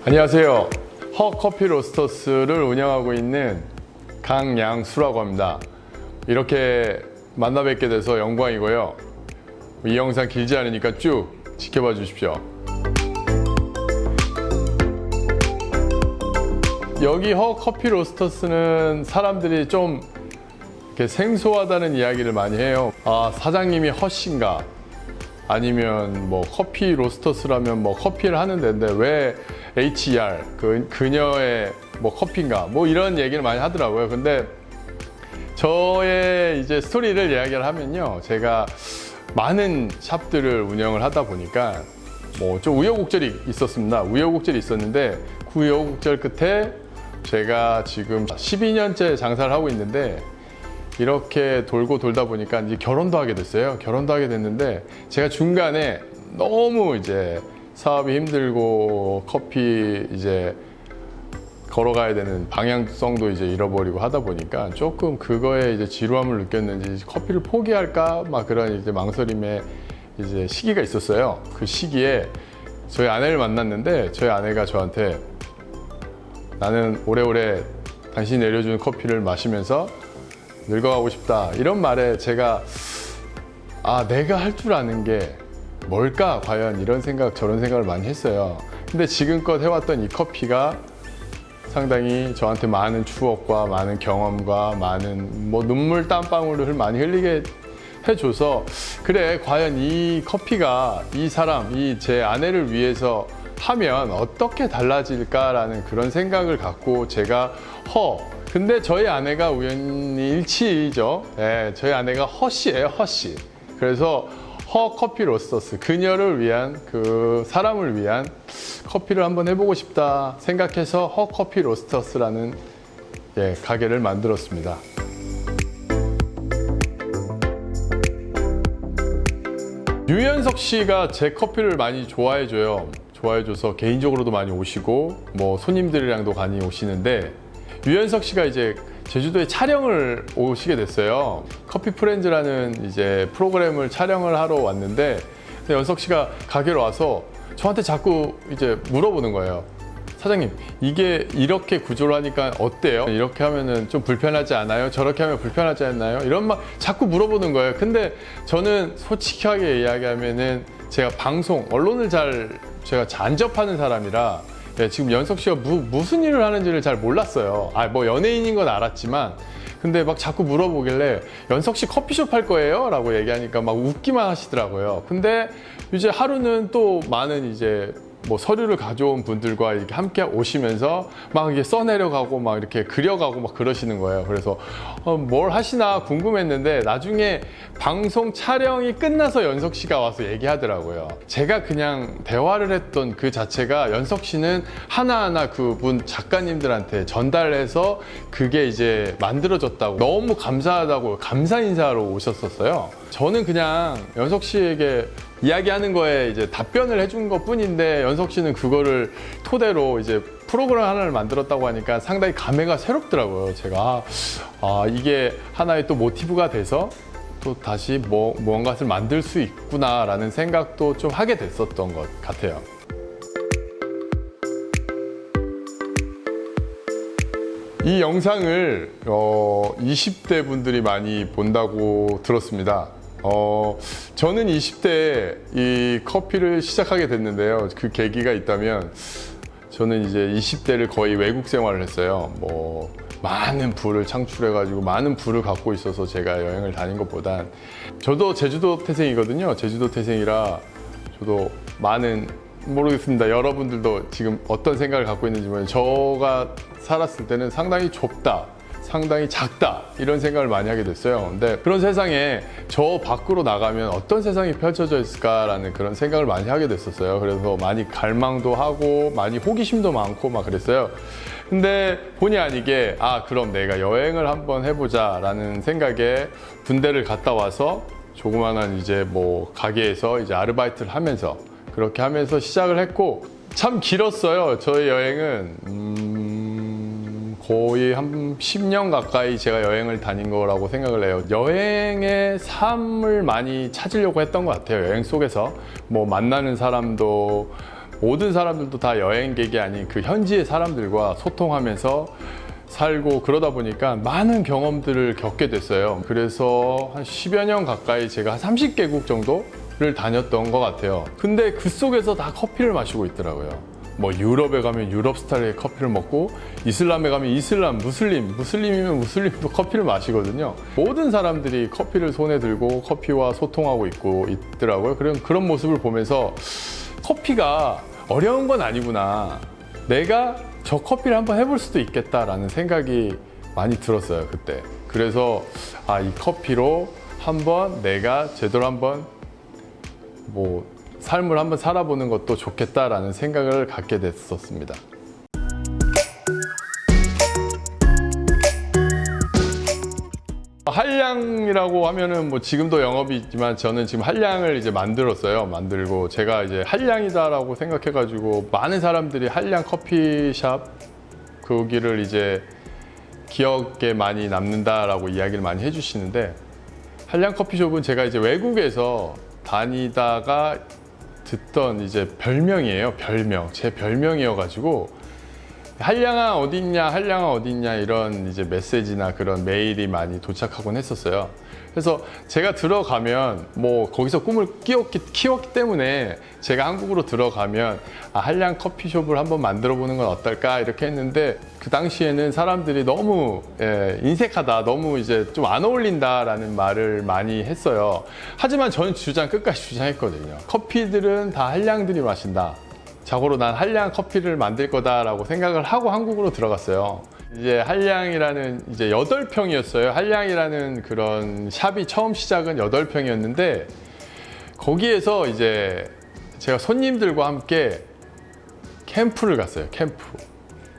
안녕하세요. 허커피 로스터스를 운영하고 있는 강양수라고 합니다. 이렇게 만나 뵙게 돼서 영광이고요. 이 영상 길지 않으니까 쭉 지켜봐 주십시오. 여기 허커피 로스터스는 사람들이 좀 이렇게 생소하다는 이야기를 많이 해요. 아, 사장님이 허씨인가? 아니면 뭐 커피 로스터스라면 뭐 커피를 하는 데인데 왜 HER 그녀의 뭐 커피인가 뭐 이런 얘기를 많이 하더라고요. 근데 저의 이제 스토리를 이야기를 하면요, 제가 많은 샵들을 운영을 하다 보니까 뭐 좀 우여곡절이 있었습니다. 우여곡절이 있었는데 그 우여곡절 끝에 제가 지금 12년째 장사를 하고 있는데 이렇게 돌고 돌다 보니까 이제 결혼도 하게 됐어요. 결혼도 하게 됐는데 제가 중간에 너무 이제 사업이 힘들고 커피 이제 걸어가야 되는 방향성도 이제 잃어버리고 하다 보니까 조금 그거에 이제 지루함을 느꼈는지 커피를 포기할까 막 그런 이제 망설임의 이제 시기가 있었어요. 그 시기에 저희 아내를 만났는데 저희 아내가 저한테 나는 오래오래 당신이 내려주는 커피를 마시면서 늙어가고 싶다 이런 말에 제가 내가 할 줄 아는 게 뭘까 과연 이런 생각 저런 생각을 많이 했어요. 근데 지금껏 해왔던 이 커피가 상당히 저한테 많은 추억과 많은 경험과 많은 뭐 눈물 땀방울을 많이 흘리게 해줘서 그래 과연 이 커피가 이 사람 이 제 아내를 위해서 하면 어떻게 달라질까라는 그런 생각을 갖고 제가 근데 저희 아내가 우연히 일치죠. 네, 저희 아내가 허씨예요, 허씨. 그래서 허커피 로스터스, 그녀를 위한 그 사람을 위한 커피를 한번 해보고 싶다 생각해서 허커피 로스터스라는 가게를 만들었습니다. 유연석 씨가 제 커피를 많이 좋아해줘요. 좋아해줘서 개인적으로도 많이 오시고 뭐 손님들이랑도 많이 오시는데 유연석 씨가 이제 제주도에 촬영을 오시게 됐어요. 커피 프렌즈라는 이제 프로그램을 촬영을 하러 왔는데 연석 씨가 가게로 와서 저한테 자꾸 이제 물어보는 거예요. 사장님, 이게 이렇게 구조를 하니까 어때요? 이렇게 하면은 좀 불편하지 않아요? 저렇게 하면 불편하지 않나요? 이런 막 자꾸 물어보는 거예요. 근데 저는 솔직하게 이야기하면은 제가 방송, 언론을 제가 잔접하는 사람이라 지금 연석 씨가 무슨 일을 하는지를 잘 몰랐어요. 뭐 연예인인 건 알았지만 근데 막 자꾸 물어보길래 연석 씨 커피숍 할 거예요? 라고 얘기하니까 막 웃기만 하시더라고요. 근데 이제 하루는 또 많은 이제 뭐 서류를 가져온 분들과 이렇게 함께 오시면서 막 이게 써내려가고 막 이렇게 그려가고 막 그러시는 거예요. 그래서 뭘 하시나 궁금했는데 나중에 방송 촬영이 끝나서 연석 씨가 와서 얘기하더라고요. 제가 그냥 대화를 했던 그 자체가 연석 씨는 하나하나 그분 작가님들한테 전달해서 그게 이제 만들어졌다고 너무 감사하다고 감사 인사로 오셨었어요. 저는 그냥 연석 씨에게 이야기하는 거에 이제 답변을 해준 것 뿐인데 연석 씨는 그거를 토대로 이제 프로그램 하나를 만들었다고 하니까 상당히 감회가 새롭더라고요. 제가 이게 하나의 또 모티브가 돼서 또 다시 무언가를 만들 수 있구나라는 생각도 좀 하게 됐었던 것 같아요. 이 영상을 20대 분들이 많이 본다고 들었습니다. 저는 20대에 이 커피를 시작하게 됐는데요. 그 계기가 있다면 저는 이제 20대를 거의 외국 생활을 했어요. 뭐 많은 부를 창출해가지고 많은 부를 갖고 있어서 제가 여행을 다닌 것보단 저도 제주도 태생이거든요. 제주도 태생이라 저도 많은 모르겠습니다. 여러분들도 지금 어떤 생각을 갖고 있는지 모르겠는데 저가 살았을 때는 상당히 좁다. 상당히 작다 이런 생각을 많이 하게 됐어요. 근데 그런 세상에 저 밖으로 나가면 어떤 세상이 펼쳐져 있을까라는 그런 생각을 많이 하게 됐었어요. 그래서 많이 갈망도 하고 많이 호기심도 많고 막 그랬어요. 근데 본의 아니게 그럼 내가 여행을 한번 해보자 라는 생각에 군대를 갔다 와서 조그만한 이제 뭐 가게에서 이제 아르바이트를 하면서 그렇게 하면서 시작을 했고 참 길었어요. 저의 여행은 거의 한 10년 가까이 제가 여행을 다닌 거라고 생각을 해요. 여행의 삶을 많이 찾으려고 했던 것 같아요. 여행 속에서 뭐 만나는 사람도 모든 사람들도 다 여행객이 아닌 그 현지의 사람들과 소통하면서 살고 그러다 보니까 많은 경험들을 겪게 됐어요. 그래서 한 10여 년 가까이 제가 한 30개국 정도를 다녔던 것 같아요. 근데 그 속에서 다 커피를 마시고 있더라고요. 뭐 유럽에 가면 유럽 스타일의 커피를 먹고, 이슬람에 가면 이슬람, 무슬림이면 무슬림도 커피를 마시거든요. 모든 사람들이 커피를 손에 들고 커피와 소통하고 있더라고요. 그런 모습을 보면서 커피가 어려운 건 아니구나, 내가 저 커피를 한번 해볼 수도 있겠다라는 생각이 많이 들었어요, 그때. 그래서 이 커피로 한번 내가 제대로 한번 삶을 한번 살아보는 것도 좋겠다라는 생각을 갖게 됐었습니다. 한량이라고 하면은 지금도 영업이 있지만 저는 지금 한량을 이제 만들고 제가 이제 한량이다라고 생각해가지고 많은 사람들이 한량 커피숍 거기를 이제 기억에 많이 남는다라고 이야기를 많이 해주시는데, 한량 커피숍은 제가 이제 외국에서 다니다가 듣던 이제 별명이에요. 제 별명이어가지고 한량아 어디 있냐 이런 이제 메시지나 그런 메일이 많이 도착하곤 했었어요. 그래서 제가 들어가면 거기서 꿈을 키웠기 때문에 제가 한국으로 들어가면 한량 커피숍을 한번 만들어 보는 건 어떨까 이렇게 했는데, 그 당시에는 사람들이 너무 인색하다, 너무 이제 좀 안 어울린다라는 말을 많이 했어요. 하지만 저는 끝까지 주장했거든요. 커피들은 다 한량들이 마신다. 자고로 난 한량 커피를 만들 거다라고 생각을 하고 한국으로 들어갔어요. 이제 한량이라는 이제 8평이었어요. 한량이라는 그런 샵이 처음 시작은 8평이었는데, 거기에서 이제 제가 손님들과 함께 캠프를 갔어요. 캠프.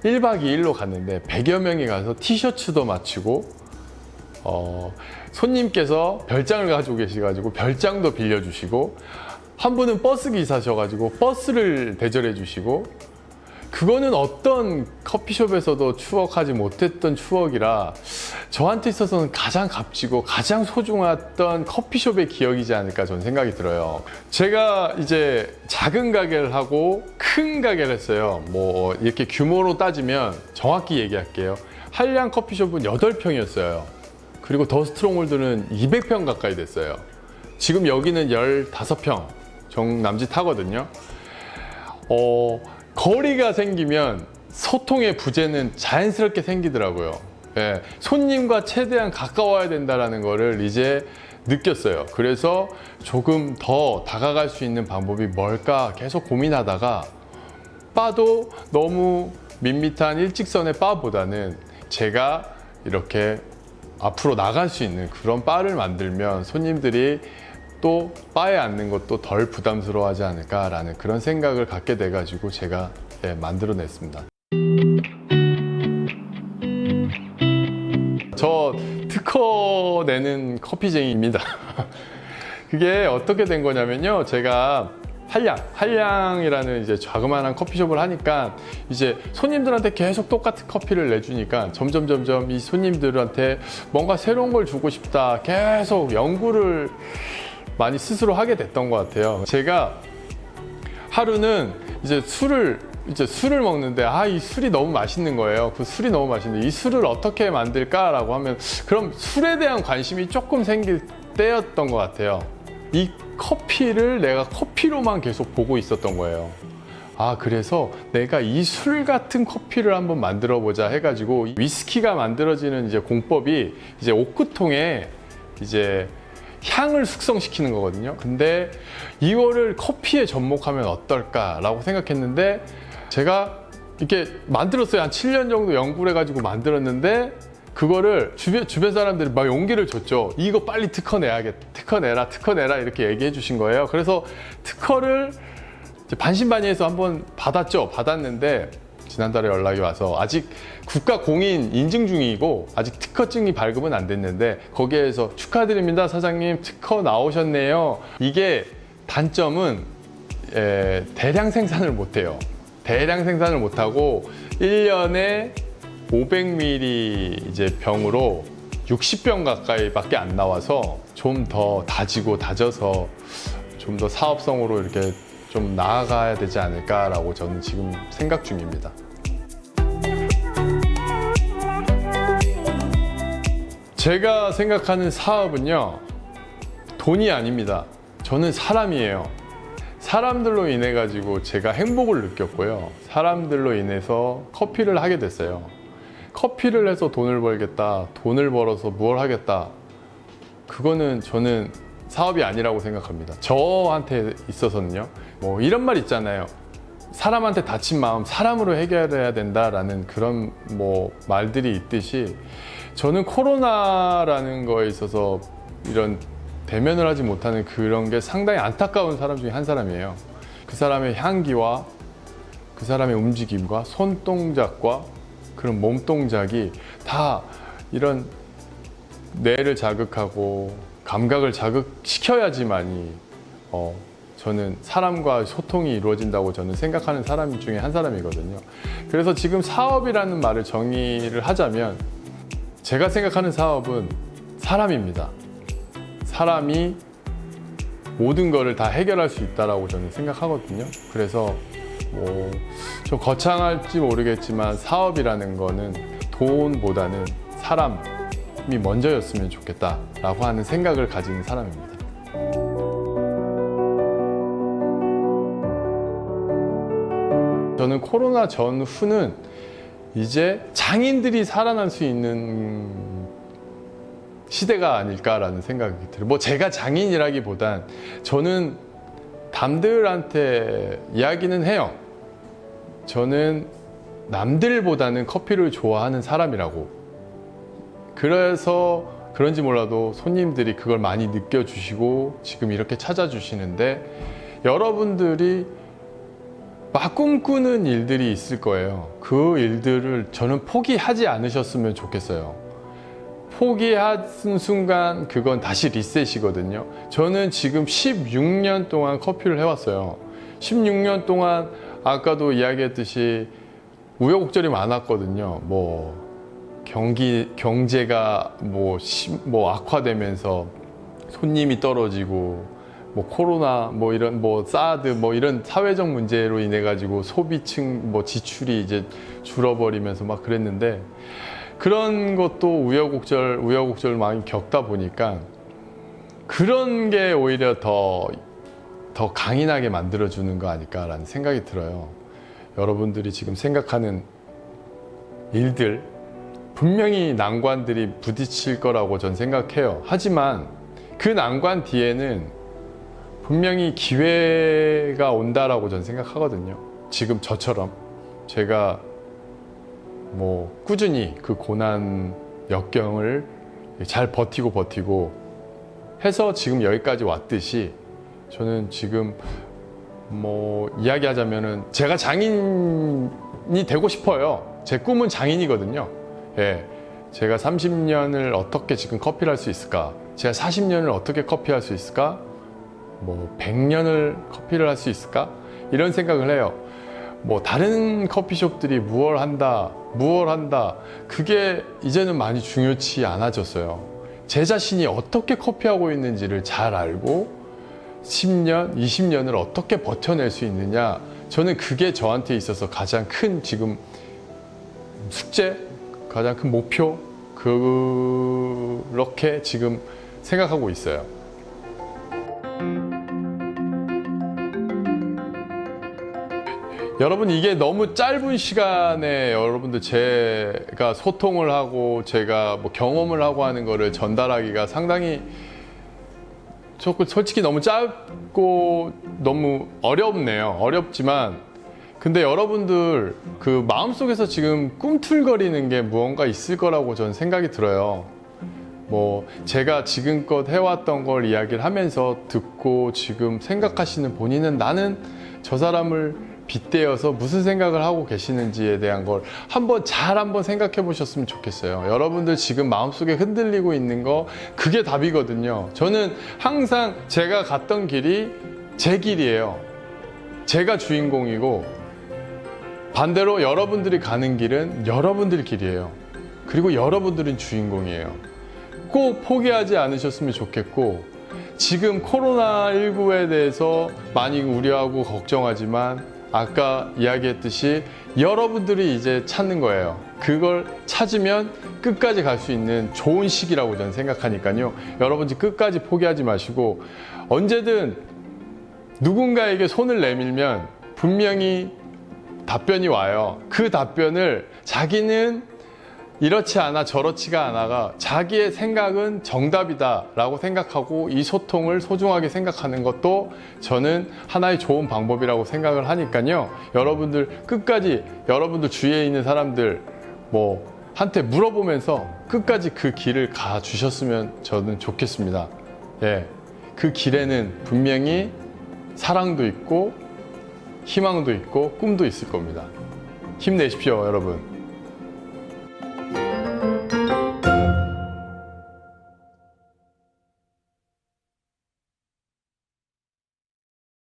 1박 2일로 갔는데 100여 명이 가서 티셔츠도 맞추고, 손님께서 별장을 가지고 계시가지고 별장도 빌려주시고, 한 분은 버스 기사셔가지고 버스를 대절해 주시고, 그거는 어떤 커피숍에서도 추억하지 못했던 추억이라 저한테 있어서는 가장 값지고 가장 소중했던 커피숍의 기억이지 않을까 저는 생각이 들어요. 제가 이제 작은 가게를 하고 큰 가게를 했어요. 이렇게 규모로 따지면 정확히 얘기할게요. 한량 커피숍은 8평이었어요. 그리고 더 스트롱홀드는 200평 가까이 됐어요. 지금 여기는 15평 남짓하거든요. 거리가 생기면 소통의 부재는 자연스럽게 생기더라고요. 손님과 최대한 가까워야 된다는 거를 이제 느꼈어요. 그래서 조금 더 다가갈 수 있는 방법이 뭘까 계속 고민하다가, 바도 너무 밋밋한 일직선의 바보다는 제가 이렇게 앞으로 나갈 수 있는 그런 바를 만들면 손님들이 또 바에 앉는 것도 덜 부담스러워하지 않을까라는 그런 생각을 갖게 돼가지고 제가 만들어냈습니다. 저 특허 내는 커피쟁이입니다. 그게 어떻게 된 거냐면요, 제가 한량이라는 이제 자그마한 커피숍을 하니까 이제 손님들한테 계속 똑같은 커피를 내주니까 점점 이 손님들한테 뭔가 새로운 걸 주고 싶다, 계속 연구를 많이 스스로 하게 됐던 것 같아요. 제가 하루는 이제 술을 먹는데 이 술이 너무 맛있는 거예요. 그 술이 너무 맛있는데 이 술을 어떻게 만들까라고 하면, 그럼 술에 대한 관심이 조금 생길 때였던 것 같아요. 이 커피를 내가 커피로만 계속 보고 있었던 거예요. 그래서 내가 이 술 같은 커피를 한번 만들어 보자 해가지고, 위스키가 만들어지는 이제 공법이 이제 오크통에 이제 향을 숙성시키는 거거든요. 근데 이거를 커피에 접목하면 어떨까라고 생각했는데, 제가 이렇게 만들었어요. 한 7년 정도 연구를 해가지고 만들었는데, 그거를 주변 사람들이 막 용기를 줬죠. 이거 빨리 특허 내라 이렇게 얘기해 주신 거예요. 그래서 특허를 반신반의해서 한번 받았는데, 지난달에 연락이 와서 아직 국가 공인 인증 중이고 아직 특허증이 발급은 안 됐는데, 거기에서 축하드립니다 사장님, 특허 나오셨네요. 이게 단점은 대량 생산을 못해요. 대량 생산을 못하고 1년에 500ml 이제 병으로 60병 가까이밖에 안 나와서 좀 더 다져서 좀 더 사업성으로 이렇게 좀 나아가야 되지 않을까라고 저는 지금 생각 중입니다. 제가 생각하는 사업은요, 돈이 아닙니다. 저는 사람이에요. 사람들로 인해 가지고 제가 행복을 느꼈고요. 사람들로 인해서 커피를 하게 됐어요. 커피를 해서 돈을 벌겠다, 돈을 벌어서 무엇을 하겠다, 그거는 저는 사업이 아니라고 생각합니다. 저한테 있어서는요, 뭐 이런 말 있잖아요. 사람한테 다친 마음 사람으로 해결해야 된다라는 그런 뭐 말들이 있듯이, 저는 코로나라는 거에 있어서 이런 대면을 하지 못하는 그런 게 상당히 안타까운 사람 중에 한 사람이에요. 그 사람의 향기와 그 사람의 움직임과 손동작과 그런 몸동작이 다 이런 뇌를 자극하고 감각을 자극시켜야지만이 저는 사람과 소통이 이루어진다고 저는 생각하는 사람 중에 한 사람이거든요. 그래서 지금 사업이라는 말을 정의를 하자면, 제가 생각하는 사업은 사람입니다. 사람이 모든 것을 다 해결할 수 있다라고 저는 생각하거든요. 그래서 뭐 좀 거창할지 모르겠지만 사업이라는 거는 돈보다는 사람이 먼저였으면 좋겠다라고 하는 생각을 가진 사람입니다. 저는 코로나 전후는 이제 장인들이 살아날 수 있는 시대가 아닐까라는 생각이 들어요. 뭐 제가 장인이라기보단 저는 남들한테 이야기는 해요. 저는 남들보다는 커피를 좋아하는 사람이라고. 그래서 그런지 몰라도 손님들이 그걸 많이 느껴주시고 지금 이렇게 찾아주시는데, 여러분들이 막 꿈꾸는 일들이 있을 거예요. 그 일들을 저는 포기하지 않으셨으면 좋겠어요. 포기하는 순간 그건 다시 리셋이거든요. 저는 지금 16년 동안 커피를 해왔어요. 16년 동안 아까도 이야기했듯이 우여곡절이 많았거든요. 뭐 경제가 뭐 악화되면서 손님이 떨어지고, 뭐 코로나, 뭐 이런 뭐 사드, 뭐 이런 사회적 문제로 인해 가지고 소비층 뭐 지출이 이제 줄어버리면서 막 그랬는데, 그런 것도 우여곡절 많이 겪다 보니까 그런 게 오히려 더 강인하게 만들어주는 거 아닐까라는 생각이 들어요. 여러분들이 지금 생각하는 일들, 분명히 난관들이 부딪힐 거라고 전 생각해요. 하지만 그 난관 뒤에는 분명히 기회가 온다라고 전 생각하거든요. 지금 저처럼 제가 뭐 꾸준히 그 고난 역경을 잘 버티고 해서 지금 여기까지 왔듯이, 저는 지금 뭐 이야기하자면은 제가 장인이 되고 싶어요. 제 꿈은 장인이거든요. 예, 제가 30년을 어떻게 지금 커피를 할 수 있을까? 제가 40년을 어떻게 커피할 수 있을까? 뭐 100년을 커피를 할 수 있을까? 이런 생각을 해요. 뭐 다른 커피숍들이 무얼 한다 그게 이제는 많이 중요치 않아졌어요. 제 자신이 어떻게 커피하고 있는지를 잘 알고 10년, 20년을 어떻게 버텨낼 수 있느냐, 저는 그게 저한테 있어서 가장 큰 지금 숙제, 가장 큰 목표, 그렇게 지금 생각하고 있어요. 여러분, 이게 너무 짧은 시간에 여러분들 제가 소통을 하고 제가 뭐 경험을 하고 하는 거를 전달하기가 상당히 조금 솔직히 너무 짧고 너무 어렵네요. 어렵지만 근데 여러분들 그 마음속에서 지금 꿈틀거리는 게 무언가 있을 거라고 저는 생각이 들어요. 뭐 제가 지금껏 해왔던 걸 이야기를 하면서 듣고 지금 생각하시는 본인은, 나는 저 사람을 빗대어서 무슨 생각을 하고 계시는지에 대한 걸 한번 생각해 보셨으면 좋겠어요. 여러분들 지금 마음속에 흔들리고 있는 거, 그게 답이거든요. 저는 항상 제가 갔던 길이 제 길이에요. 제가 주인공이고, 반대로 여러분들이 가는 길은 여러분들 길이에요. 그리고 여러분들은 주인공이에요. 꼭 포기하지 않으셨으면 좋겠고, 지금 코로나19에 대해서 많이 우려하고 걱정하지만 아까 이야기했듯이 여러분들이 이제 찾는 거예요. 그걸 찾으면 끝까지 갈 수 있는 좋은 시기라고 저는 생각하니까요. 여러분들 끝까지 포기하지 마시고 언제든 누군가에게 손을 내밀면 분명히 답변이 와요. 그 답변을 자기는 이렇지 않아 저렇지가 않아가 자기의 생각은 정답이다 라고 생각하고 이 소통을 소중하게 생각하는 것도 저는 하나의 좋은 방법이라고 생각을 하니까요. 여러분들 끝까지 여러분들 주위에 있는 사람들 한테 물어보면서 끝까지 그 길을 가 주셨으면 저는 좋겠습니다. 예, 그 길에는 분명히 사랑도 있고 희망도 있고 꿈도 있을 겁니다. 힘내십시오, 여러분.